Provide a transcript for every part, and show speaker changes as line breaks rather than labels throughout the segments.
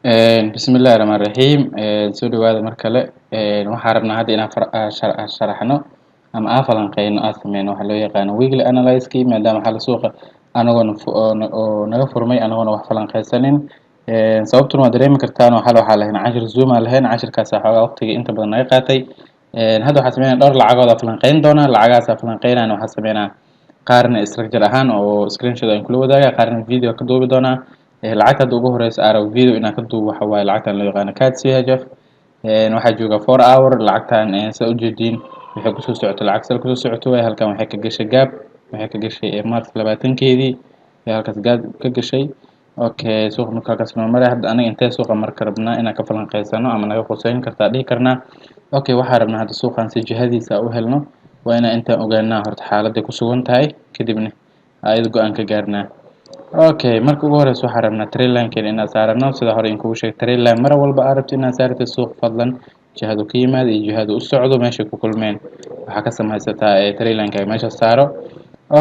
Bismillahi Rahmaani Rahiim. Soo dhawaada mar kale. Waxaan rabnaa hadda inaan sharaxno ama aan falanqeyno aan sameyno waxa loo yaqaano weekly analysis maadaama xal suuqa anagoona oo naga furmay anagoona wax falanqeysanin. Sababtuna waa dareemi kartaan oo xal waxaa lahayn cashir zoom aan lahayn cashirkaas xoogaa waqtiga inta badan naga qaatay. Hadda waxaan sameynaa dhowr lacagood aan falanqeyn doonaa lacagahaas aan falanqeynayna waxaan sameynaa qaarna structure ahaan oo screenshot aan kula wadaagaa qaarna video ka duubi doonaa. Lacagta hadda ugu horeysa aan rabo video inaan ka duubo waxa waaye lacagtan loo yaqaano CAD CHF. Waxaa jooga 4 hour lacagtan saa ujeediin waxay kusoo socoto lacag sal kusoo socoto waaye halkan waxay ka gashay gaab waxay ka gashay March 20keedii halkaas gaab ka gashay. Okay suuqa marka halkaas noo maray hadda aniga intee suuqa marka rabnaa inaan ka falanqeysano ama naga qorsheyn kartaa dhihi karnaa. Okay waxaan rabnaa hadda suuqan si jihadiisa u helno waa inaan intaan ogaanaa horta xaaladda ku sugan tahay kadibna ayada go'aan ka gaarnaa. Okay marka ugu horeysa waxaan rabnaa trend line keen inaan saarano sida hore in kugu sheegay trend line mar walba aad rabto inaad saarto suuq fadlan jihadu ka yimaado iyo jihadu u socdo meesha ku kulmeen waxa ka samaysataa trend line ka meesha saaro.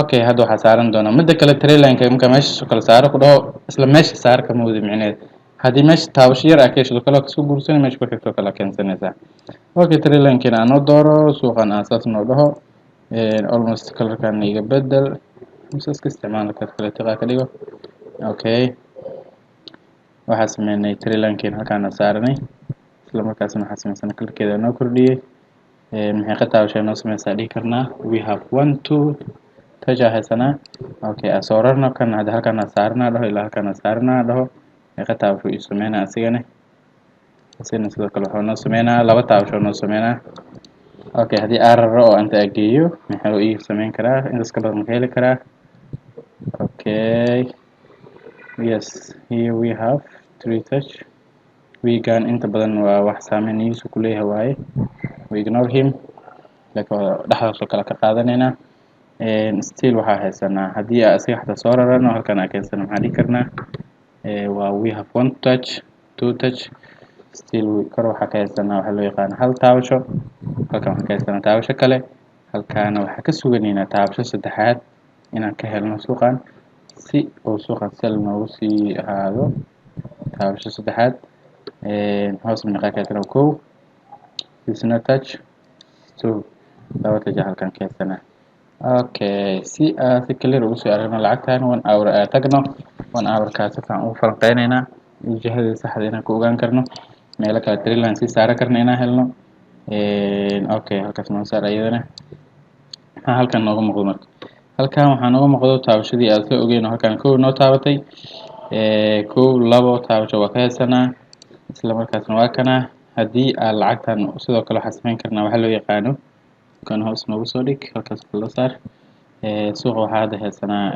Okay hadda waxaan saaran doonaa midda kale trend line ka marka meesha kala saaro ku dhaho isla meesha saar ka moodi micneed haddii meesha taabasho yar aad ka hesho kale ka soo guursan meesha ku xigto kala keensanaysaa. Okay trend line keen aan dooro suuqan asaas noo dhaho almost colorkan iga bedel iska isticmaal kala tiqa ka dhigo. Okay waxaan sameynay trend line keen halkaan aan saaranay isla markaasna waxaan sameysana kalkeeda noo kordhiyay maxay ka taabashay noo sameysaa dhihi karnaa we have 1 2 taja haysanaa. Okay aan soo rarno kan hadda halkaan aan saarnaa dhaho ilaa halkaan aan saarnaa dhaho maxay ka taabasho ii sameynaa asigana sidoo kale wuxuu noo sameynaa laba taabasho noo sameynaa. Okay haddii aan raro oo inta geeyo maxay ii sameyn karaa intaas ka badan ka heli karaa. Okay yes here we have 3 touch weegan inta badan waa wax saameynayso ku leeyahay waaye we ignore him laakiin dhaxalka kala ka qaadanayna still waxa haysanaa haddii aan asiga xataa soo rarano halkaan aan keensano maxaa dhihi karnaa waa we have 1 touch 2 touch still kor waxa ka haysanaa waxa loo yaqaan hal taabasho halkaan waxa ka haysanaa taabasho kale halkaana waxa ka suganeynaa taabasho saddexaad inaan ka helno suuqan si uu suuqan sel noogu sii ahaado taabasho saddexaad hoos meeqa ka tiro 1 is not touch 2 laba taja halkaan ka haysanaa. Okay si clear ugu soo aragno lacagtan 1 hour tagno 1 hour kaas waxaan u falanqeynaynaa jihada saxda inaan ku ogaan karno meelo kala trend line si saara karno inaan helno. Okay halkaas noo saar ayadana halkaan nooga muuqdo marka halkaan waxaa nooga muuqdo taabashadii aad ka ogeyn halkaan kow noo taabatay kow labo taabasho waa ka haysanaa isla markaasna waa kana haddii aan lacagtan sidoo kale waxaan sameyn karnaa waxa loo yaqaano kan hoos noogu soo dhig halkaas kala saar suuqa waxaa hadda haysanaa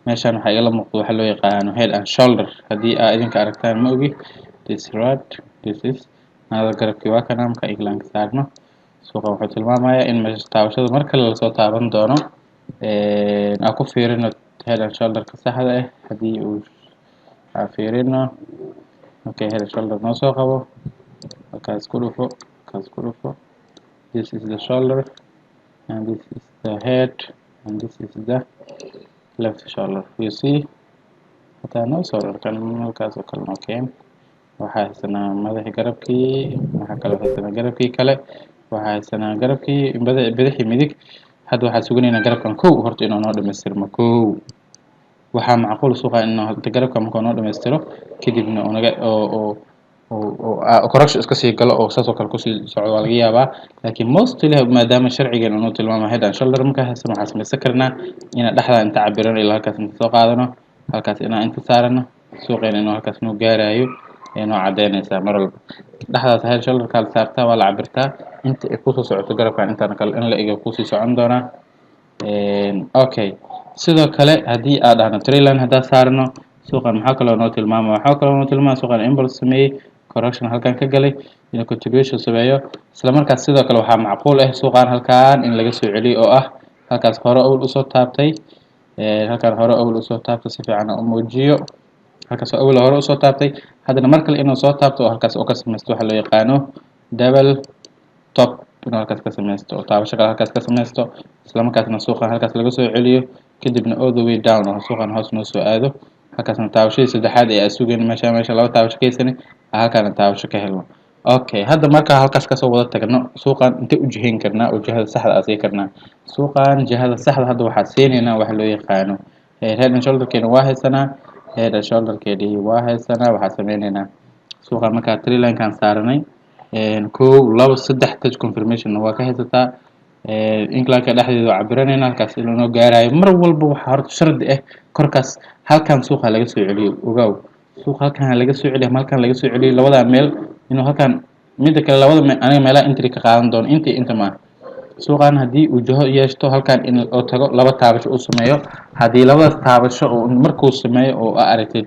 meeshaan waxaa igala muuqdo waxa loo yaqaano head and shoulder haddii aad idinka aragtaan ma ogi this right this is nada garabkii waa kana marka iglaan ka saarno suuqa wuxuu tilmaamayaa in meesha taabashada mar kale lasoo taaban doono aan ku fiirino head and shoulder ka saxda ah haddii uu aan fiirino. Okay head and shoulder noo soo qabo halkaas ku dhufo this is the shoulder and this is the head and this is the left shoulder you see hataa noo soo rarkan halkaas oo kale noo keen waxaa haysanaa madaxii garabkii waxaa kaloo haysanaa garabkii kale waxaa haysanaa garabkii bidixii midig hadda waxaa suganeynaa garabkan kow horta inuu noo dhamaystirmo kow waxaa macquul suuqa inuu garabkan markuu noo dhamaystiro kadibna uu naga correction iska sii galo oo saas oo kale ku sii socdo waa laga yaabaa laakiin mostly maadaama sharcigan uu tilmaamo head and shoulder marka haysan waxaan sameysan karnaa inaan dhexda inta cabirano ilaa halkaas inta soo qaadano halkaas inaan inta saarano suuqeena inuu halkaas noo gaarayo inoo cadeynaysaa mar walba dhexdaas head shoulder ka saartaa waa la cabirtaa inta ay ku soo socoto garabkan intaan kale in la ego ku sii socon doona. Okay sidoo kale haddii aad dhahno trend line haddaan saarno suuqan maxaa kaloo noo tilmaama waxaa kaloo noo tilmaama suuqan impulse sameeyay correction halkaan ka galay inuu continuation sameeyo isla markaas sidoo kale waxaa macquul ah suuqan halkaan in laga soo celiyo oo ah halkaas hore awal u soo taabtay halkaan hore awal u soo taabtay si fiican u muujiyo halkaas awal hore u soo taabtay haddana mar kale inuu soo taabto oo halkaas oo ka sameysto waxa loo yaqaano double top inuu halkaas ka sameysto oo taabasho kale halkaas ka sameysto isla markaasna suuqan halkaas laga soo celiyo kadibna all the way down oo suuqan hoos noo soo aado halkaasna taabashadii saddexaad ee aan sugayno meesha laba taabasho ka haysanay halkaana taabasho ka helno. Okay, hadda markaa halkaas kasoo wada tagno suuqan intee u jihayn karnaa oo jihada saxda ah sii karnaa. Suuqan jihada saxda hadda waxaa siinaynaa waxa loo yaqaano head and shoulderkeena waa haysanaa, head and shoulderkeedii waa haysanaa. Waxaa sameynaynaa suuqan markaa tree line-kaan saaranay kow labo saddex touch confirmation waa ka haysataa. Incline-ka dhexdeeda waa cabiranaynaa halkaas inuu noo gaarayo. Mar walba waxaa horta shardi ah korkaas halkan suuqa laga soo celiyo. Ogaaw suuqa halkan laga soo celiyo halkan laga soo celiyo labada meel inuu halkan midda kale labada meel aniga meelaha entry ka qaadan doono inta ma suuqan haddii uu jaho yeeshto halkan in oo tago laba taabasho uu sameeyo. Haddii labadaas taabasho oo markuu sameeyo oo aragtid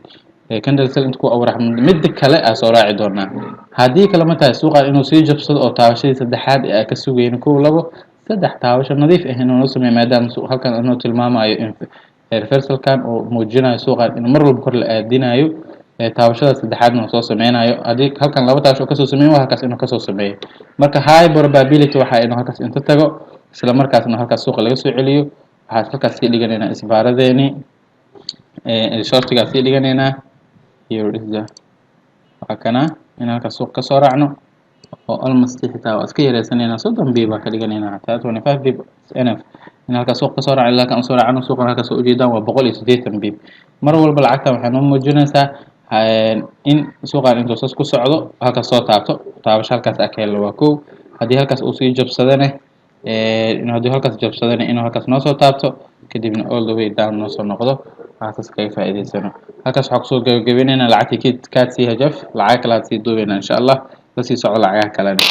candle sell inta ku awrax midda kale aa soo raaci doonaa. Haddii kale ma tahay suuqan inuu sii jabsado oo taabashadii saddexaad ee ka sugayno kow labo saddex taabasho nadiif ah inuu noo sameeyo maadaama halkan inuu tilmaamayo in reversalkan oo muujinayo suuqan in mar walba kor la aadinayo taabashada saddexaadna soo sameynayo. Haddii halkan laba taabasho kasoo sameeyo halkaas inuu kasoo sameeyo marka high probability waxa inuu halkaas inta tago isla markaasna halkaas suuqa laga soo celiyo. Waxaa halkaas sii dhiganaynaa isbaaradeeni shortigaa sii dhiganaynaa iyo waxa kana in halkaas suuq ka soo raacno oo almost xitaa waa iska yareysanaynaa 30 bib baa ka dhiganaynaa hataa 25 bib NF in halkaas suuq ka soo raacno ilaa kan soo raacno suuqan halkaas u jeedaan waa 180 bib. Mar walba lacagta waxay noo muujinaysaa in suuqan intuu soo ku socdo halkaas soo taabto taabasho halkaas ka helo waa kow. Haddii halkaas uu sii jabsadana haddii halkaas jabsadana inuu halkaas noo soo taabto kadibna all the way down noo soo noqdo. Waxaas kaga faa'iideysano halkaas waxaa kusoo gabagabeynayna lacagtii kaad sii hajaf lacag kale aad sii duubayna insha Allah la sii socdo lacagaha kalena.